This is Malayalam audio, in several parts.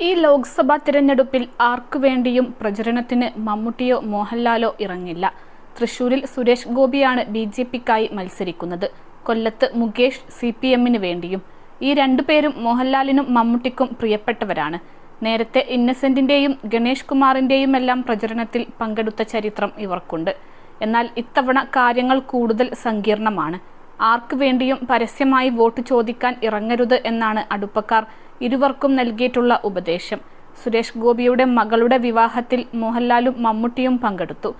ഈ ലോക്സഭാ തിരഞ്ഞെടുപ്പിൽ ആർക്കുവേണ്ടിയും പ്രചരണത്തിന് മമ്മൂട്ടിയോ മോഹൻലാലോ ഇറങ്ങില്ല. തൃശൂരിൽ സുരേഷ് ഗോപിയാണ് ബിജെപിക്കായി മത്സരിക്കുന്നത്. കൊല്ലത്ത് മുകേഷ് സിപിഎമ്മിന് വേണ്ടിയും. ഈ രണ്ടുപേരും മോഹൻലാലിനും മമ്മൂട്ടിക്കും പ്രിയപ്പെട്ടവരാണ്. നേരത്തെ ഇന്നസെന്റിന്റെയും ഗണേഷ് കുമാറിന്റെയുമെല്ലാം പ്രചരണത്തിൽ പങ്കെടുത്ത ചരിത്രം ഇവർക്കുണ്ട്. എന്നാൽ ഇത്തവണ കാര്യങ്ങൾ കൂടുതൽ സങ്കീർണമാണ്. ആർക്കു വേണ്ടിയും പരസ്യമായി വോട്ട് ചോദിക്കാൻ ഇറങ്ങരുത് എന്നാണ് അടുപ്പക്കാർ ഇരുവർക്കും നൽകിയിട്ടുള്ള ഉപദേശം. സുരേഷ് ഗോപിയുടെ മകളുടെ വിവാഹത്തിൽ മോഹൻലാലും മമ്മൂട്ടിയും പങ്കെടുത്തു.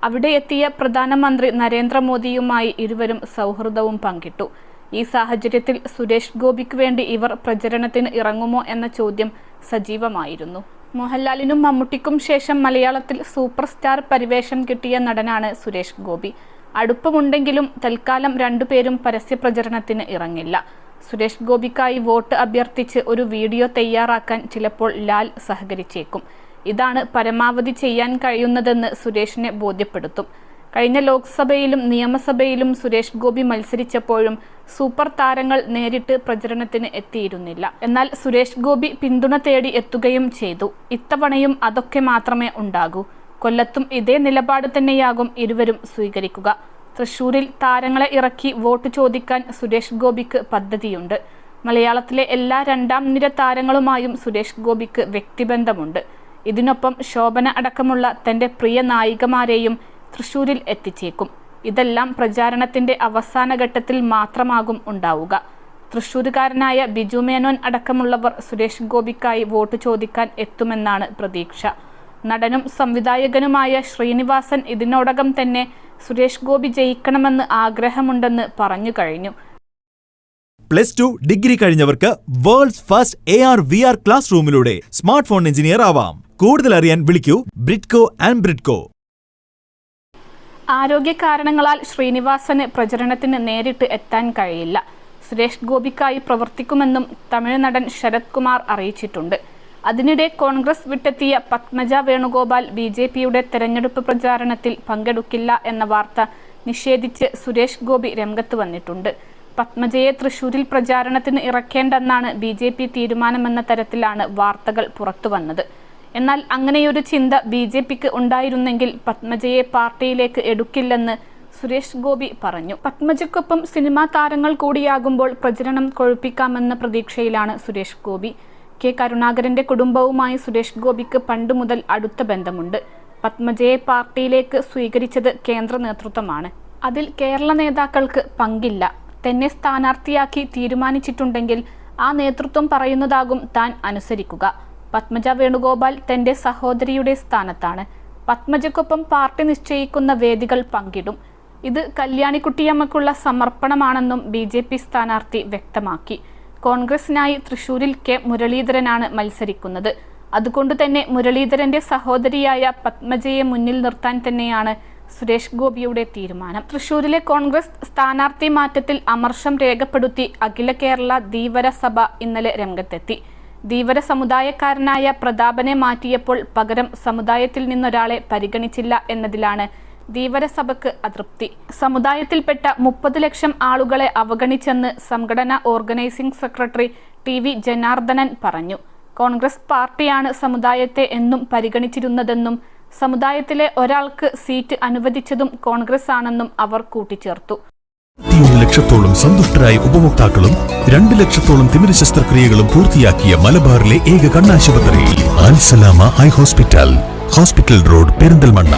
അവിടെ എത്തിയ പ്രധാനമന്ത്രി നരേന്ദ്രമോദിയുമായി ഇരുവരും സൗഹൃദവും പങ്കിട്ടു. ഈ സാഹചര്യത്തിൽ സുരേഷ് ഗോപിക്ക് വേണ്ടി ഇവർ പ്രചരണത്തിന് ഇറങ്ങുമോ എന്ന ചോദ്യം സജീവമായിരുന്നു. മോഹൻലാലിനും മമ്മൂട്ടിക്കും ശേഷം മലയാളത്തിൽ സൂപ്പർ സ്റ്റാർ പരിവേഷം കിട്ടിയ നടനാണ് സുരേഷ് ഗോപി. അടുപ്പമുണ്ടെങ്കിലും തൽക്കാലം രണ്ടുപേരും പരസ്യപ്രചരണത്തിന് ഇറങ്ങില്ല. സുരേഷ് ഗോപിക്കായി വോട്ട് അഭ്യർത്ഥിച്ച് ഒരു വീഡിയോ തയ്യാറാക്കാൻ ചിലപ്പോൾ ലാൽ സഹകരിച്ചേക്കും. ഇതാണ് പരമാവധി ചെയ്യാൻ കഴിയുന്നതെന്ന് സുരേഷിനെ ബോധ്യപ്പെടുത്തും. കഴിഞ്ഞ ലോക്സഭയിലും നിയമസഭയിലും സുരേഷ് ഗോപി മത്സരിച്ചപ്പോഴും സൂപ്പർ താരങ്ങൾ നേരിട്ട് പ്രചരണത്തിന് എത്തിയിരുന്നില്ല. എന്നാൽ സുരേഷ് ഗോപി പിന്തുണ തേടി എത്തുകയും ചെയ്തു. ഇത്തവണയും അതൊക്കെ മാത്രമേ ഉണ്ടാകൂ. കൊല്ലത്തും ഇതേ നിലപാട് തന്നെയാകും ഇരുവരും സ്വീകരിക്കുക. തൃശൂരിൽ താരങ്ങളെ ഇറക്കി വോട്ട് ചോദിക്കാൻ സുരേഷ് ഗോപിക്ക് പദ്ധതിയുണ്ട്. മലയാളത്തിലെ എല്ലാ രണ്ടാം നിര താരങ്ങളുമായും സുരേഷ് ഗോപിക്ക് വ്യക്തിബന്ധമുണ്ട്. ഇതിനൊപ്പം ശോഭന അടക്കമുള്ള തൻ്റെ പ്രിയ നായികമാരെയും തൃശൂരിൽ എത്തിച്ചേക്കും. ഇതെല്ലാം പ്രചാരണത്തിൻ്റെ അവസാന ഘട്ടത്തിൽ മാത്രമാകും ഉണ്ടാവുക. തൃശൂരുകാരനായ ബിജു മേനോൻ അടക്കമുള്ളവർ സുരേഷ് ഗോപിക്കായി വോട്ട് ചോദിക്കാൻ എത്തുമെന്നാണ് പ്രതീക്ഷ. നടനും സംവിധായകനുമായ ശ്രീനിവാസൻ ഇതിനോടകം തന്നെ സുരേഷ് ഗോപി ജയിക്കണമെന്ന് ആഗ്രഹമുണ്ടെന്ന് പറഞ്ഞു കഴിഞ്ഞു. +2 ഡിഗ്രി കഴിഞ്ഞവർക്ക് വേൾഡ്സ് ഫസ്റ്റ് AR/VR ക്ലാസ് റൂമിലൂടെ സ്മാർട്ട് ഫോൺ എഞ്ചിനീയർ ആവാം. കൂടുതൽ അറിയാൻ വിളിക്കൂ ബ്രിഡ്കോ ആൻഡ് ബ്രിഡ്കോ. ആരോഗ്യ കാരണങ്ങളാൽ ശ്രീനിവാസന് പ്രചരണത്തിന് നേരിട്ട് എത്താൻ കഴിയില്ല. സുരേഷ് ഗോപിക്കായി പ്രവർത്തിക്കുമെന്നും തമിഴ് നടൻ ശരത് കുമാർ അറിയിച്ചിട്ടുണ്ട്. അതിനിടെ കോൺഗ്രസ് വിട്ടെത്തിയ പത്മജ വേണുഗോപാൽ ബിജെപിയുടെ തെരഞ്ഞെടുപ്പ് പ്രചാരണത്തിൽ പങ്കെടുക്കില്ല എന്ന വാർത്ത നിഷേധിച്ച് സുരേഷ് ഗോപി രംഗത്ത് വന്നിട്ടുണ്ട്. പത്മജയെ തൃശൂരിൽ പ്രചാരണത്തിന് ഇറക്കേണ്ടെന്നാണ് ബിജെപി തീരുമാനമെന്ന തരത്തിലാണ് വാർത്തകൾ പുറത്തുവന്നത്. എന്നാൽ അങ്ങനെയൊരു ചിന്ത ബിജെപിക്ക് ഉണ്ടായിരുന്നെങ്കിൽ പത്മജയെ പാർട്ടിയിലേക്ക് എടുക്കില്ലെന്ന് സുരേഷ് ഗോപി പറഞ്ഞു. പത്മജയ്ക്കൊപ്പം സിനിമാ താരങ്ങൾ കൂടിയാകുമ്പോൾ പ്രചരണം കൊഴുപ്പിക്കാമെന്ന പ്രതീക്ഷയിലാണ് സുരേഷ് ഗോപി. കെ കരുണാകരന്റെ കുടുംബവുമായി സുരേഷ് ഗോപിക്ക് പണ്ടു മുതൽ അടുത്ത ബന്ധമുണ്ട്. പത്മജയെ പാർട്ടിയിലേക്ക് സ്വീകരിച്ചത് കേന്ദ്ര നേതൃത്വമാണ്. അതിൽ കേരള നേതാക്കൾക്ക് പങ്കില്ല. തന്നെ സ്ഥാനാർത്ഥിയാക്കി തീരുമാനിച്ചിട്ടുണ്ടെങ്കിൽ ആ നേതൃത്വം പറയുന്നതാകും താൻ അനുസരിക്കുക. പത്മജ വേണുഗോപാൽ തന്റെ സഹോദരിയുടെ സ്ഥാനത്താണ്. പത്മജയ്ക്കൊപ്പം പാർട്ടി നിശ്ചയിക്കുന്ന വേദികൾ പങ്കിടും. ഇത് കല്യാണിക്കുട്ടിയമ്മയ്ക്കുള്ള സമർപ്പണമാണെന്നും ബിജെപി സ്ഥാനാർത്ഥി വ്യക്തമാക്കി. കോൺഗ്രസിനായി തൃശൂരിൽ കെ മുരളീധരനാണ് മത്സരിക്കുന്നത്. അതുകൊണ്ടുതന്നെ മുരളീധരന്റെ സഹോദരിയായ പത്മജയെ മുന്നിൽ നിർത്താൻ തന്നെയാണ് സുരേഷ് ഗോപിയുടെ തീരുമാനം. തൃശൂരിലെ കോൺഗ്രസ് സ്ഥാനാർത്ഥി മാറ്റത്തിൽ അമർഷം രേഖപ്പെടുത്തി അഖില കേരള ധീവര സഭ ഇന്നലെ രംഗത്തെത്തി. ധീവര സമുദായക്കാരനായ പ്രതാപനെ മാറ്റിയപ്പോൾ പകരം സമുദായത്തിൽ നിന്നൊരാളെ പരിഗണിച്ചില്ല എന്നതിലാണ് ധീവര സഭയ്ക്ക് അതൃപ്തി. സമുദായത്തിൽപ്പെട്ട 30 ലക്ഷം ആളുകളെ അവഗണിച്ചെന്ന് സംഘടനാ ഓർഗനൈസിംഗ് സെക്രട്ടറി TV ജനാർദ്ദനൻ പറഞ്ഞു. കോൺഗ്രസ് പാർട്ടിയാണ് സമുദായത്തെ എന്നും പരിഗണിച്ചിരുന്നതെന്നും സമുദായത്തിലെ ഒരാൾക്ക് സീറ്റ് അനുവദിച്ചതും കോൺഗ്രസ് ആണെന്നും അവർ കൂട്ടിച്ചേർത്തു. 1 ലക്ഷത്തോളം സന്തുഷ്ടരായ ഉപഭോക്താക്കളും 2 ലക്ഷത്തോളം തിമിര ശസ്ത്രക്രിയകളും പൂർത്തിയാക്കിയ മലബാറിലെ ഏക കണ്ണാശുപത്രി അൽ സലാമ ഹൈ ഹോസ്പിറ്റൽ റോഡ് പെരിന്തൽമണ്ണ.